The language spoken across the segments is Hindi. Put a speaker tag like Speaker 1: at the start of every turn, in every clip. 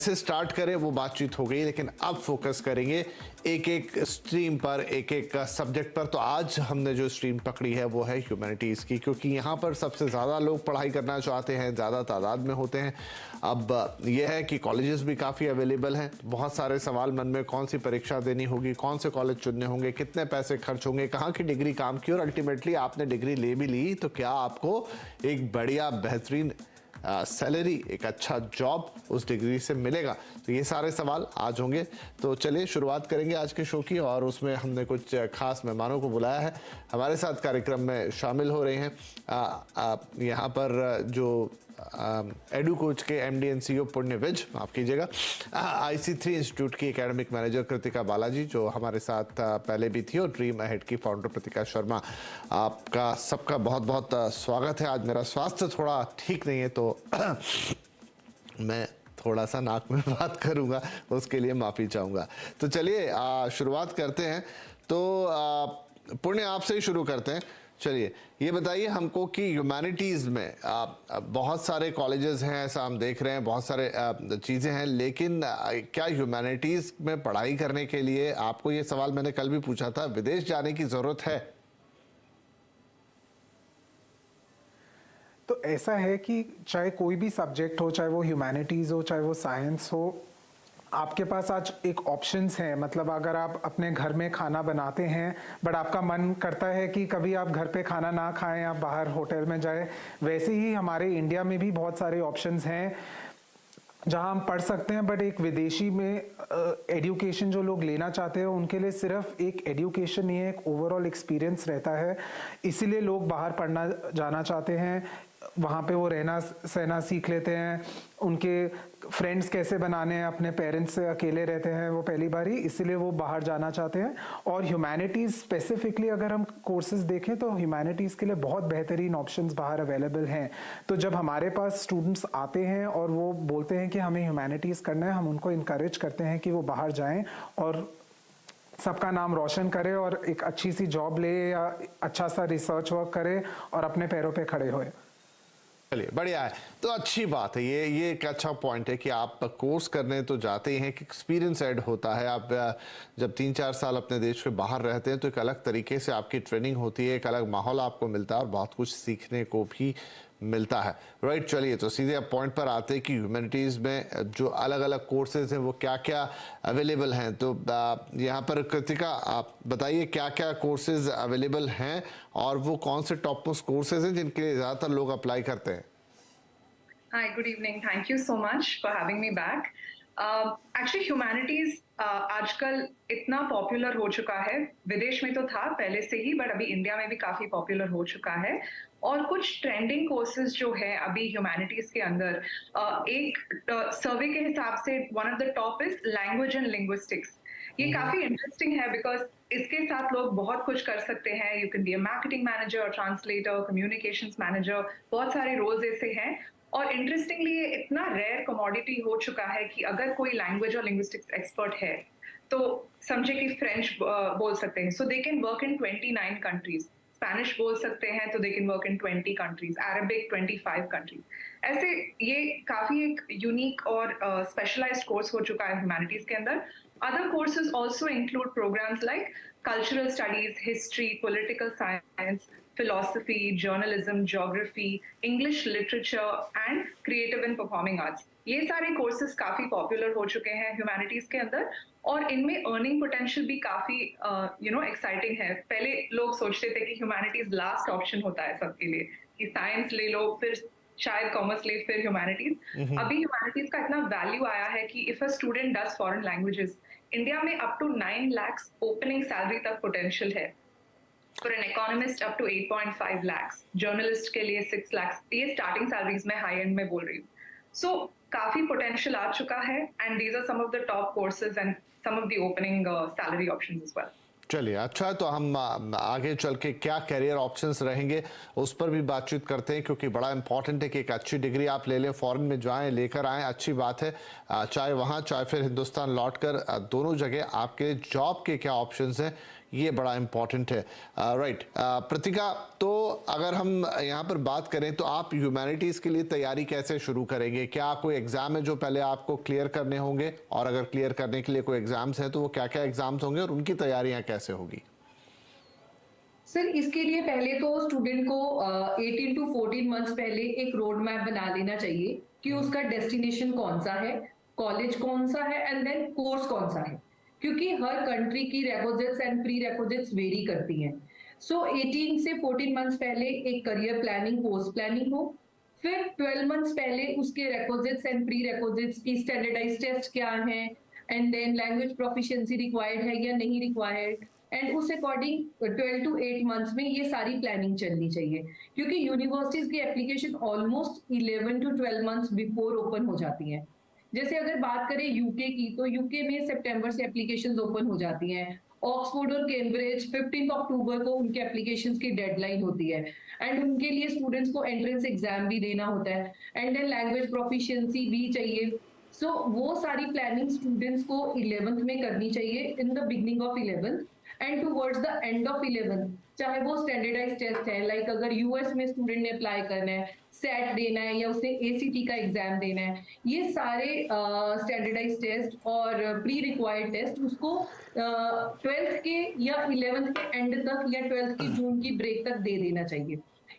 Speaker 1: से स्टार्ट करें वो बातचीत हो गई, लेकिन अब फोकस करेंगे एक एक स्ट्रीम पर, एक एक सब्जेक्ट पर। तो आज हमने जो स्ट्रीम पकड़ी है वो है ह्यूमैनिटीज़ की, क्योंकि यहाँ पर सबसे ज़्यादा लोग पढ़ाई करना चाहते हैं, ज़्यादा तादाद में होते हैं। अब यह है कि कॉलेजेस भी काफ़ी अवेलेबल हैं। बहुत सारे सवाल मन में, कौन सी परीक्षा देनी होगी, कौन से कॉलेज चुनने होंगे, कितने पैसे खर्च होंगे, कहाँ की डिग्री काम की, और अल्टीमेटली आपने डिग्री ले भी ली तो क्या आपको एक बढ़िया बेहतरीन सैलरी, एक अच्छा जॉब उस डिग्री से मिलेगा। तो ये सारे सवाल आज होंगे। तो चलिए शुरुआत करेंगे आज के शो की, और उसमें हमने कुछ खास मेहमानों को बुलाया है। हमारे साथ कार्यक्रम में शामिल हो रहे हैं यहाँ पर जो एडू कोच के एमडी एंड सीईओ पुण्य विज, माफ़ कीजिएगा, IC3 इंस्टीट्यूट की एकेडमिक मैनेजर कृतिका बालाजी जो हमारे साथ पहले भी थी, और ड्रीम अहेड की फाउंडर प्रतिका शर्मा। आपका सबका बहुत बहुत स्वागत है। आज मेरा स्वास्थ्य थोड़ा ठीक नहीं है तो मैं थोड़ा सा नाक में बात करूंगा, उसके लिए माफ़ी चाहूँगा। तो चलिए शुरुआत करते हैं। तो पुण्य आपसे ही शुरू करते हैं। चलिए ये बताइए हमको कि ह्यूमैनिटीज़ में बहुत सारे कॉलेजेस हैं, ऐसा हम देख रहे हैं, बहुत सारे चीज़ें हैं, लेकिन क्या ह्यूमैनिटीज़ में पढ़ाई करने के लिए, आपको ये सवाल मैंने कल भी पूछा था, विदेश जाने की ज़रूरत है?
Speaker 2: तो ऐसा है कि चाहे कोई भी सब्जेक्ट हो, चाहे वो ह्यूमैनिटीज़ हो, चाहे वो साइंस हो, आपके पास आज एक ऑप्शंस हैं। मतलब अगर आप अपने घर में खाना बनाते हैं बट आपका मन करता है कि कभी आप घर पे खाना ना खाएं, आप बाहर होटल में जाएं, वैसे ही हमारे इंडिया में भी बहुत सारे ऑप्शंस हैं जहां हम पढ़ सकते हैं। बट एक विदेशी में एजुकेशन जो लोग लेना चाहते हैं उनके लिए सिर्फ एक एजुकेशन नहीं है, एक ओवरऑल एक्सपीरियंस रहता है। इसीलिए लोग बाहर पढ़ना जाना चाहते हैं। वहाँ पे वो रहना सहना सीख लेते हैं, उनके फ्रेंड्स कैसे बनाने हैं, अपने पेरेंट्स से अकेले रहते हैं वो पहली बारी, इसीलिए वो बाहर जाना चाहते हैं। और ह्यूमैनिटीज़ स्पेसिफिकली अगर हम कोर्सेज देखें तो ह्यूमैनिटीज़ के लिए बहुत बेहतरीन ऑप्शंस बाहर अवेलेबल हैं। तो जब हमारे पास स्टूडेंट्स आते हैं और वो बोलते हैं कि हमें ह्यूमैनिटीज़ करना है, हम उनको इनकरेज करते हैं कि वो बाहर जाएँ और सबका नाम रोशन करे और एक अच्छी सी जॉब ले या अच्छा सा रिसर्च वर्क करे और अपने पैरों पे खड़े होए।
Speaker 1: चलिए बढ़िया है। तो अच्छी बात है, ये एक अच्छा पॉइंट है कि आप कोर्स करने तो जाते ही हैं कि एक्सपीरियंस ऐड होता है। आप जब 3-4 साल अपने देश के बाहर रहते हैं तो एक अलग तरीके से आपकी ट्रेनिंग होती है, एक अलग माहौल आपको मिलता है और बहुत कुछ सीखने को भी मिलता है। राइट, चलिए तो सीधे अब पॉइंट पर आते हैं कि ह्यूमैनिटीज़ में जो अलग अलग कोर्सेज हैं वो क्या क्या अवेलेबल हैं। तो यहाँ पर कृतिका आप बताइए क्या क्या कोर्सेज अवेलेबल हैं और वो कौन से टॉप मोस्ट कोर्सेज हैं जिनके लिए ज़्यादातर लोग अप्लाई करते हैं?
Speaker 3: Hi, good evening. Thank you so much for having me back. Actually, humanities आजकल इतना पॉपुलर हो चुका है, विदेश में तो था पहले से ही, बट अभी इंडिया में भी काफी पॉपुलर हो चुका है। और कुछ ट्रेंडिंग कोर्सेज जो है अभी ह्यूमैनिटीज के अंदर, एक सर्वे के हिसाब से one of the top is language and linguistics. ये काफी इंटरेस्टिंग है बिकॉज इसके साथ लोग बहुत कुछ कर सकते हैं। You can be a marketing manager, translator, communications manager, बहुत सारे रोल्स ऐसे हैं। और इंटरेस्टिंगली ये इतना रेयर कमोडिटी हो चुका है कि अगर कोई लैंग्वेज और लिंग्विस्टिक्स एक्सपर्ट है तो समझे कि फ्रेंच बोल सकते हैं, so they can work in 29 countries. Spanish बोल सकते हैं तो they can work in 20 countries, Arabic 25 countries. ऐसे ये काफी एक यूनिक और स्पेशलाइज्ड कोर्स हो चुका है ह्यूमैनिटीज के अंदर। Other courses also include programs like cultural studies, history, political science, philosophy, journalism, geography, English literature, and creative and performing arts. ये सारे courses काफी popular हो चुके हैं humanities के अंदर, और इनमें earning potential भी काफी exciting है। पहले लोग सोचते थे कि humanities last option होता है सबके लिए, कि science ले लो फिर शायद कॉमर्स ले फिर ह्यूमैनिटीज। अभी ह्यूमैनिटीज का इतना वैल्यू आया है कि if a student does foreign languages, India में up to 9 lakhs opening salary तक पोटेंशियल है। For an economist up to 8.5 lakhs, journalist के लिए 6 lakhs। ये स्टार्टिंग सैलरीज में हाई एंड में बोल रही हूँ। सो काफी पोटेंशियल आ चुका है, and these are some of the top courses and some of the opening salary options as well.
Speaker 1: चलिए अच्छा है, तो हम आगे चल के क्या करियर ऑप्शंस रहेंगे उस पर भी बातचीत करते हैं, क्योंकि बड़ा इंपॉर्टेंट है कि एक अच्छी डिग्री आप ले लें, फॉरेन में जाएं, लेकर आएँ, अच्छी बात है। चाहे वहाँ चाहे फिर हिंदुस्तान लौटकर दोनों जगह आपके जॉब के क्या ऑप्शंस हैं ये बड़ा इम्पॉर्टेंट है। राइट प्रतिका, तो अगर हम यहाँ पर बात करें तो आप ह्यूमैनिटीज़ के लिए तैयारी कैसे शुरू करेंगे? क्या कोई एग्ज़ाम है जो पहले आपको क्लियर करने होंगे, और अगर क्लियर करने के लिए कोई एग्ज़ाम्स हैं तो वो क्या क्या एग्ज़ाम्स होंगे और उनकी तैयारियाँ कैसे होगी?
Speaker 4: सर इसके लिए पहले तो स्टूडेंट को 18 टू 14 मंथ्स पहले एक रोड मैप बना लेना चाहिए कि उसका डेस्टिनेशन कौन सा है, कॉलेज कौन सा है एंड देन कोर्स कौन सा है, क्योंकि हर कंट्री की requisites and pre requisites very करती हैं। सो 18 से 14 मंथ्स पहले एक करियर प्लानिंग, कोर्स प्लानिंग हो, फिर 12 मंथ्स पहले उसके रिक्विजिट्स एंड प्री रिक्विजिट्स की स्टैंडर्डाइज्ड टेस्ट क्या है and then language proficiency required है या नहीं रिक्वायर्ड, एंड उस अकॉर्डिंग 12 टू 8 मंथ्स में ये सारी प्लानिंग चलनी चाहिए, क्योंकि यूनिवर्सिटीज की application almost 11 to 12 months before open हो जाती हैं। जैसे अगर बात करें यूके की, तो यूके में सितंबर से एप्लीकेशंस ओपन हो जाती हैं। ऑक्सफोर्ड और कैम्ब्रिज 15 अक्टूबर को उनके एप्लीकेशंस की डेडलाइन होती है एंड उनके लिए स्टूडेंट्स को एंट्रेंस एग्जाम भी देना होता है एंड देन लैंग्वेज प्रोफिशिएंसी भी चाहिए। सो वो सारी प्लानिंग स्टूडेंट्स को 11th में करनी चाहिए, in the beginning of 11th and towards the end of 11th, चाहे वो स्टैंडर्डाइज टेस्ट है, लाइक अगर यूएस में स्टूडेंट ने अप्लाई करना है, सेट देना है या उसने एसीटी का एग्जाम देना है, ये सारे स्टैंडर्डाइज टेस्ट और प्री रिक्वायर्ड टेस्ट उसको 12th के या 11th के एंड तक या 12th की जून की ब्रेक तक दे देना चाहिए,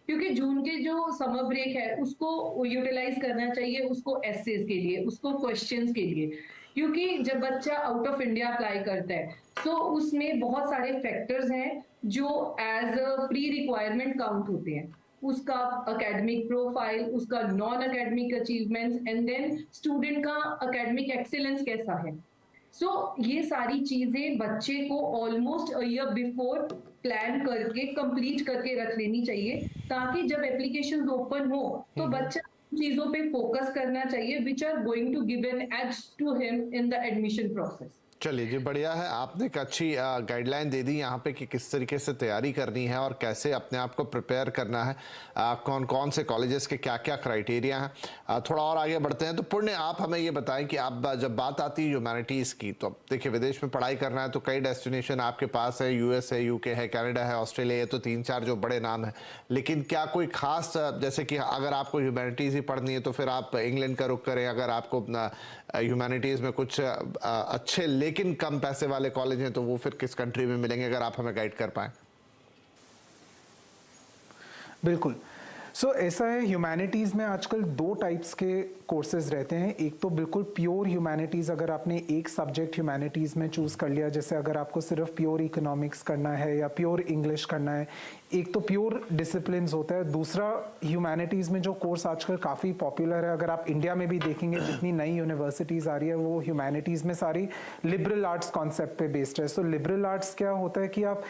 Speaker 4: क्योंकि जून के जो समर ब्रेक है उसको यूटिलाइज करना चाहिए, उसको एसेज के लिए, उसको क्वेश्चंस के लिए, क्योंकि जब बच्चा आउट ऑफ इंडिया अप्लाई करता है तो उसमें बहुत सारे फैक्टर्स हैं जो as a pre requirement count होते हैं, उसका एकेडमिक प्रोफाइल, उसका non academic achievements and then student का एकेडमिक एक्सीलेंस कैसा है। सो ये सारी चीजें बच्चे को almost a year before plan करके कंप्लीट करके रख लेनी चाहिए, ताकि जब एप्लीकेशन ओपन हो तो बच्चा चीजों पे फोकस करना चाहिए which are going to give an edge to him in the admission process.
Speaker 1: चलिए जी, बढ़िया है, आपने एक अच्छी गाइडलाइन दे दी यहाँ पे कि किस तरीके से तैयारी करनी है और कैसे अपने आप को प्रिपेयर करना है, कौन कौन से कॉलेजेस के क्या क्या क्राइटेरिया हैं। थोड़ा और आगे बढ़ते हैं तो पुण्य, आप हमें ये बताएं कि आप जब बात आती है ह्यूमैनिटीज़ की, तो देखिए विदेश में पढ़ाई करना है तो कई डेस्टिनेशन आपके पास है, यूएस है, यूके है, कनाडा है, ऑस्ट्रेलिया, ये तो 3-4 जो बड़े नाम हैं, लेकिन क्या कोई खास, जैसे कि अगर आपको ह्यूमैनिटीज़ ही पढ़नी है तो फिर आप इंग्लैंड का रुख करें, अगर आपको ह्यूमैनिटीज़ में कुछ अच्छे लेकिन कम पैसे वाले कॉलेज हैं तो वो फिर किस कंट्री में मिलेंगे, अगर आप हमें गाइड कर पाएं।
Speaker 2: बिल्कुल। सो ऐसा है, ह्यूमैनिटीज़ में आजकल 2 टाइप्स के कोर्सेज रहते हैं। एक तो बिल्कुल प्योर ह्यूमैनिटीज़, अगर आपने एक सब्जेक्ट ह्यूमैनिटीज़ में चूज़ कर लिया, जैसे अगर आपको सिर्फ प्योर इकोनॉमिक्स करना है या प्योर इंग्लिश करना है, एक तो प्योर डिसिप्लिन्स होता है। दूसरा ह्यूमैनिटीज़ में जो कोर्स आजकल काफ़ी पॉपुलर है, अगर आप इंडिया में भी देखेंगे जितनी नई यूनिवर्सिटीज़ आ रही है वो ह्यूमैनिटीज़ में सारी लिबरल आर्ट्स कॉन्सेप्ट पे बेस्ड है। सो लिबरल आर्ट्स क्या होता है कि आप